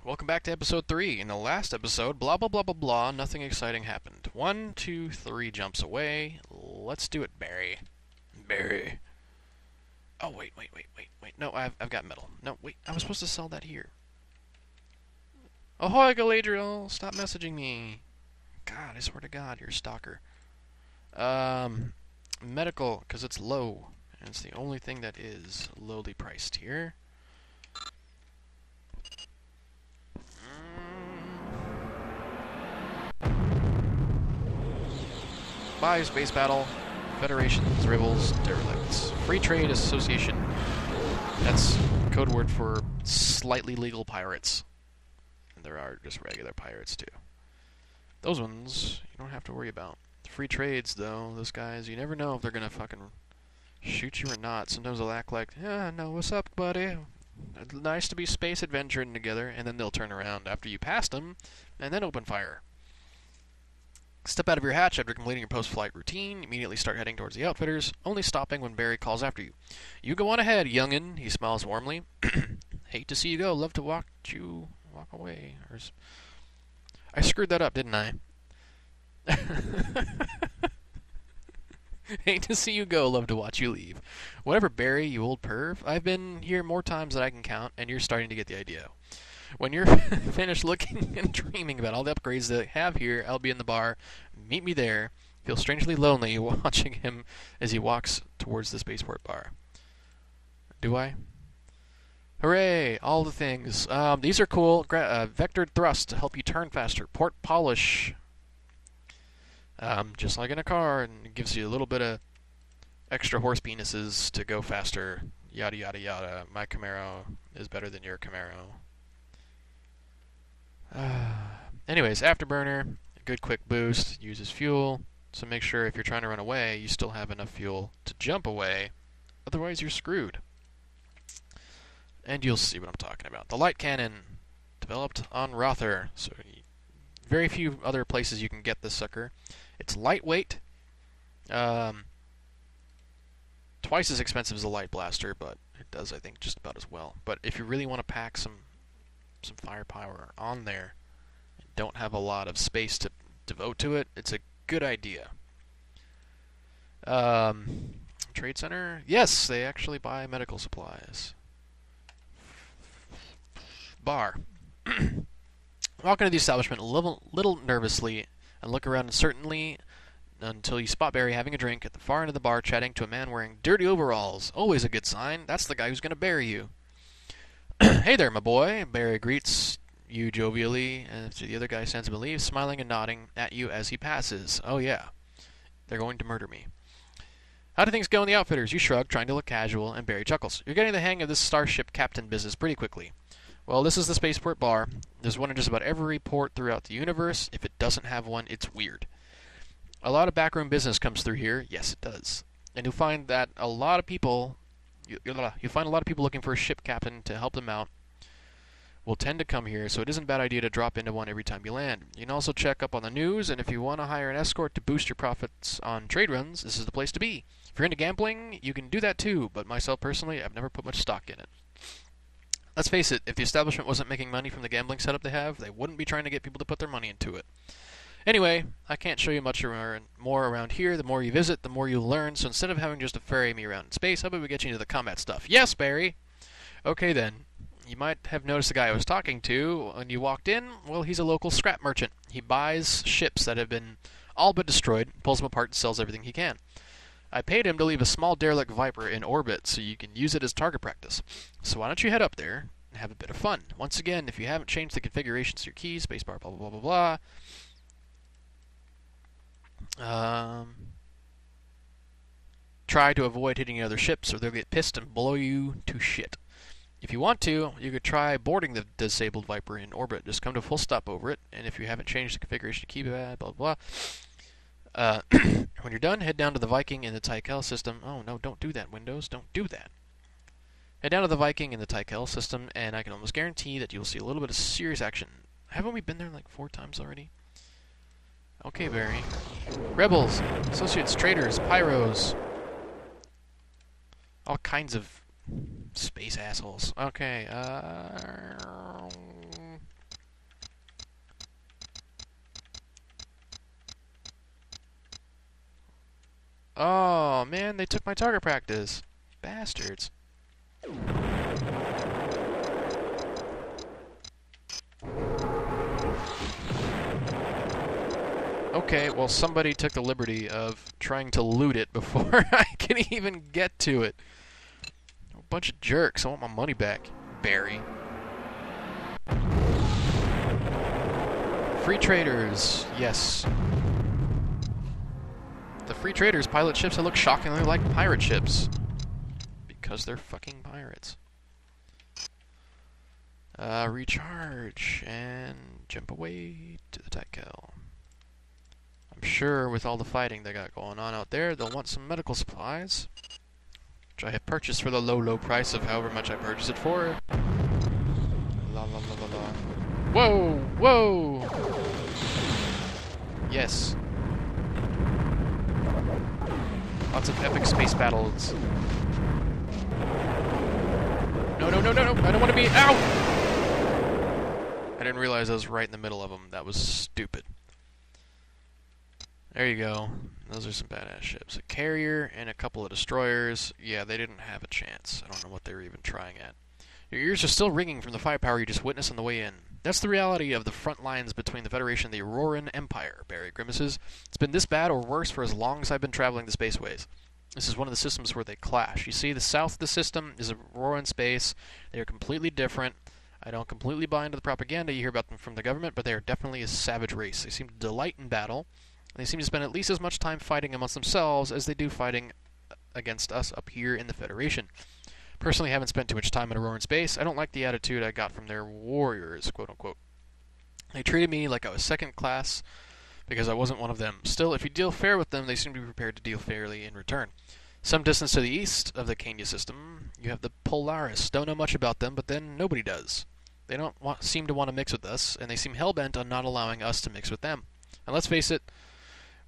Welcome back to episode 3. In the last episode, blah blah blah blah blah, nothing exciting happened. 1, 2, 3 jumps away. Let's do it, Barry. Barry. Oh, wait. No, I've got metal. No, wait, I was supposed to sell that here. Ahoy, Galadriel! Stop messaging me. God, I swear to God, you're a stalker. Medical, because it's low. And it's the only thing that is lowly priced here. Buy Space Battle, Federations, Rebels, Derelicts. Free Trade Association. That's code word for slightly legal pirates. And there are just regular pirates, too. Those ones, you don't have to worry about. Free trades, though, those guys, you never know if they're gonna fucking shoot you or not. Sometimes they'll act like, yeah, no, what's up, buddy? Nice to be space adventuring together, and then they'll turn around after you passed them, and then open fire. Step out of your hatch after completing your post-flight routine. Immediately start heading towards the outfitters, only stopping when Barry calls after you. You go on ahead, youngin', he smiles warmly. Hate to see you go. Love to walk away. I screwed that up, didn't I? Hate to see you go. Love to watch you leave. Whatever, Barry, you old perv. I've been here more times than I can count, and you're starting to get the idea. When you're finished looking and dreaming about all the upgrades that I have here, I'll be in the bar. Meet me there. Feel strangely lonely watching him as he walks towards the spaceport bar. Do I? Hooray! All the things. These are cool. Vectored thrust to help you turn faster. Port polish. Just like in a car, and it gives you a little bit of extra horse penises to go faster. Yada yada yada. My Camaro is better than your Camaro. Anyways, afterburner, a good quick boost, uses fuel, so make sure if you're trying to run away, you still have enough fuel to jump away, otherwise you're screwed. And you'll see what I'm talking about. The light cannon, developed on Rother, so very few other places you can get this sucker. It's lightweight, twice as expensive as a light blaster, but it does, I think, just about as well. But if you really want to pack some firepower on there and don't have a lot of space to devote to it, it's a good idea. Trade center? Yes, they actually buy medical supplies. Bar. Walk into the establishment a little nervously and look around uncertainly until you spot Barry having a drink at the far end of the bar chatting to a man wearing dirty overalls. Always a good sign. That's the guy who's going to bury you. Hey there, my boy. Barry greets you jovially, and the other guy sends him a leave, smiling and nodding at you as he passes. Oh yeah, they're going to murder me. How do things go in the outfitters? You shrug, trying to look casual, and Barry chuckles. You're getting the hang of this starship captain business pretty quickly. Well, this is the spaceport bar. There's one in just about every port throughout the universe. If it doesn't have one, it's weird. A lot of backroom business comes through here. Yes, it does. And you'll find that a lot of people... You find a lot of people looking for a ship captain to help them out will tend to come here, so it isn't a bad idea to drop into one every time you land. You can also check up on the news, and if you want to hire an escort to boost your profits on trade runs, this is the place to be. If you're into gambling, you can do that too, but myself personally, I've never put much stock in it. Let's face it, if the establishment wasn't making money from the gambling setup they have, they wouldn't be trying to get people to put their money into it. Anyway, I can't show you much more around here. The more you visit, the more you'll learn. So instead of having just to ferry me around in space, how about we get you into the combat stuff? Yes, Barry! Okay then. You might have noticed the guy I was talking to when you walked in. Well, he's a local scrap merchant. He buys ships that have been all but destroyed, pulls them apart, and sells everything he can. I paid him to leave a small derelict Viper in orbit so you can use it as target practice. So why don't you head up there and have a bit of fun? Once again, if you haven't changed the configurations to your keys, spacebar, blah, blah, blah, blah, blah, try to avoid hitting other ships or they'll get pissed and blow you to shit. If you want to, you could try boarding the disabled Viper in orbit. Just come to a full stop over it, and if you haven't changed the configuration to keypad, blah, blah, blah. When you're done, head down to the Viking in the Tykel system. Oh, no, don't do that, Windows. Don't do that. Head down to the Viking in the Tykel system, and I can almost guarantee that you'll see a little bit of serious action. Haven't we been there like 4 times already? Okay, Barry. Rebels, associates, traitors, pyros. All kinds of space assholes. Okay, Oh, man, they took my target practice. Bastards. Okay, well, somebody took the liberty of trying to loot it before I can even get to it. A bunch of jerks. I want my money back. Barry. Free traders. Yes. The free traders pilot ships that look shockingly like pirate ships. Because they're fucking pirates. Recharge and jump away to the Tykel. I'm sure with all the fighting they got going on out there, they'll want some medical supplies, which I have purchased for the low, low price of however much I purchased it for. La la la la la. Whoa! Whoa! Yes. Lots of epic space battles. No, no, no, no, no! I don't want to be... Ow! I didn't realize I was right in the middle of them. That was stupid. There you go. Those are some badass ships. A carrier and a couple of destroyers. Yeah, they didn't have a chance. I don't know what they were even trying at. Your ears are still ringing from the firepower you just witnessed on the way in. That's the reality of the front lines between the Federation and the Auroran Empire, Barry grimaces. It's been this bad or worse for as long as I've been traveling the spaceways. This is one of the systems where they clash. You see, the south of the system is Auroran space. They are completely different. I don't completely buy into the propaganda you hear about them from the government, but they are definitely a savage race. They seem to delight in battle. They seem to spend at least as much time fighting amongst themselves as they do fighting against us up here in the Federation. Personally, I haven't spent too much time in Auroran space. I don't like the attitude I got from their warriors, quote-unquote. They treated me like I was second class because I wasn't one of them. Still, if you deal fair with them, they seem to be prepared to deal fairly in return. Some distance to the east of the Kenya system, you have the Polaris. Don't know much about them, but then nobody does. They don't seem to want to mix with us, and they seem hell-bent on not allowing us to mix with them. And let's face it,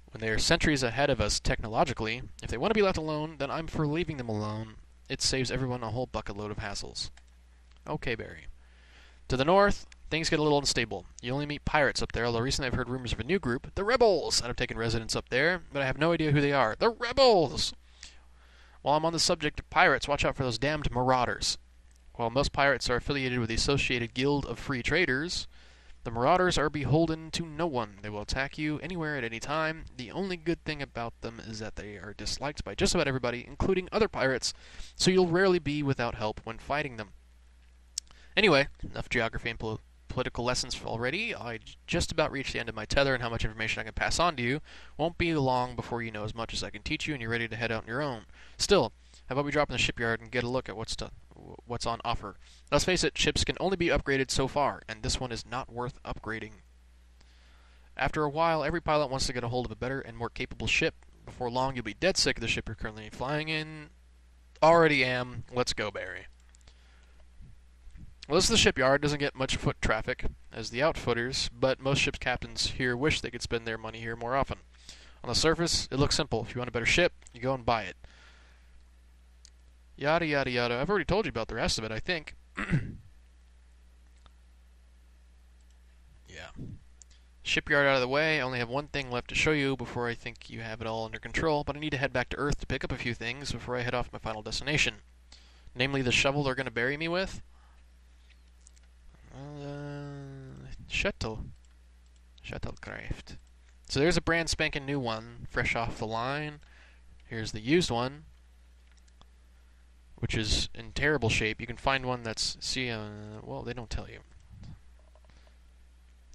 when they are centuries ahead of us technologically, if they want to be left alone, then I'm for leaving them alone. It saves everyone a whole bucket load of hassles. Okay, Barry. To the north, things get a little unstable. You only meet pirates up there, although recently I've heard rumors of a new group, the Rebels, that have taken residence up there, but I have no idea who they are. The Rebels! While I'm on the subject of pirates, watch out for those damned marauders. While most pirates are affiliated with the Associated Guild of Free Traders, the marauders are beholden to no one. They will attack you anywhere at any time. The only good thing about them is that they are disliked by just about everybody, including other pirates, so you'll rarely be without help when fighting them. Anyway, enough geography and political lessons already. I just about reached the end of my tether and how much information I can pass on to you. Won't be long before you know as much as I can teach you and you're ready to head out on your own. Still, how about we drop in the shipyard and get a look at what's on offer. Let's face it, ships can only be upgraded so far, and this one is not worth upgrading. After a while, every pilot wants to get a hold of a better and more capable ship. Before long, you'll be dead sick of the ship you're currently flying in. Already am. Let's go, Barry. Well, this is the shipyard. Doesn't get much foot traffic as the outfitters, but most ship's captains here wish they could spend their money here more often. On the surface, it looks simple. If you want a better ship, you go and buy it. Yada yada yada. I've already told you about the rest of it, I think. Yeah. Shipyard out of the way. I only have one thing left to show you before I think you have it all under control, but I need to head back to Earth to pick up a few things before I head off to my final destination. Namely, the shovel they're going to bury me with. Shuttlecraft. So there's a brand spanking new one, fresh off the line. Here's the used one, which is in terrible shape. You can find one that's, well, they don't tell you.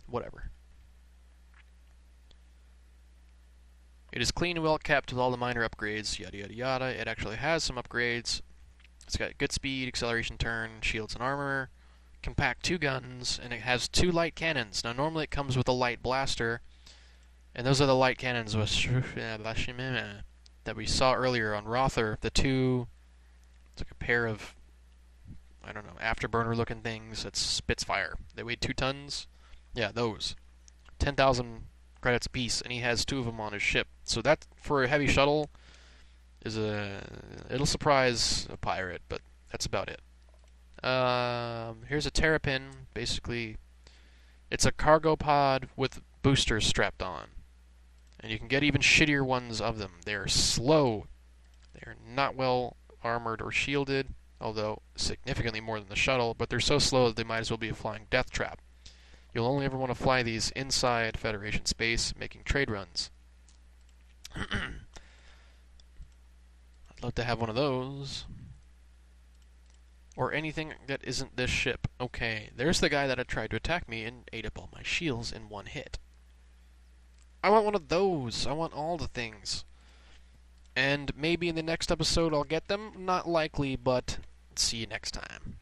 Whatever. It is clean and well kept with all the minor upgrades, yada yada yada. It actually has some upgrades. It's got good speed, acceleration, turn, shields and armor. Can pack 2 guns, and it has 2 light cannons. Now normally it comes with a light blaster, and those are the light cannons that we saw earlier on Rother. The 2, it's like a pair of, I don't know, afterburner looking things that spits fire. They weigh 2 tons. Yeah, those. 10,000 credits apiece, and he has 2 of them on his ship. So that, for a heavy shuttle, it'll surprise a pirate, but that's about it. Here's a terrapin. Basically, it's a cargo pod with boosters strapped on. And you can get even shittier ones of them. They're slow. They're not well armored or shielded, although significantly more than the shuttle, but they're so slow that they might as well be a flying death trap. You'll only ever want to fly these inside Federation space, making trade runs. I'd love to have one of those. Or anything that isn't this ship. Okay, there's the guy that had tried to attack me and ate up all my shields in one hit. I want one of those. I want all the things. And maybe in the next episode I'll get them. Not likely, but see you next time.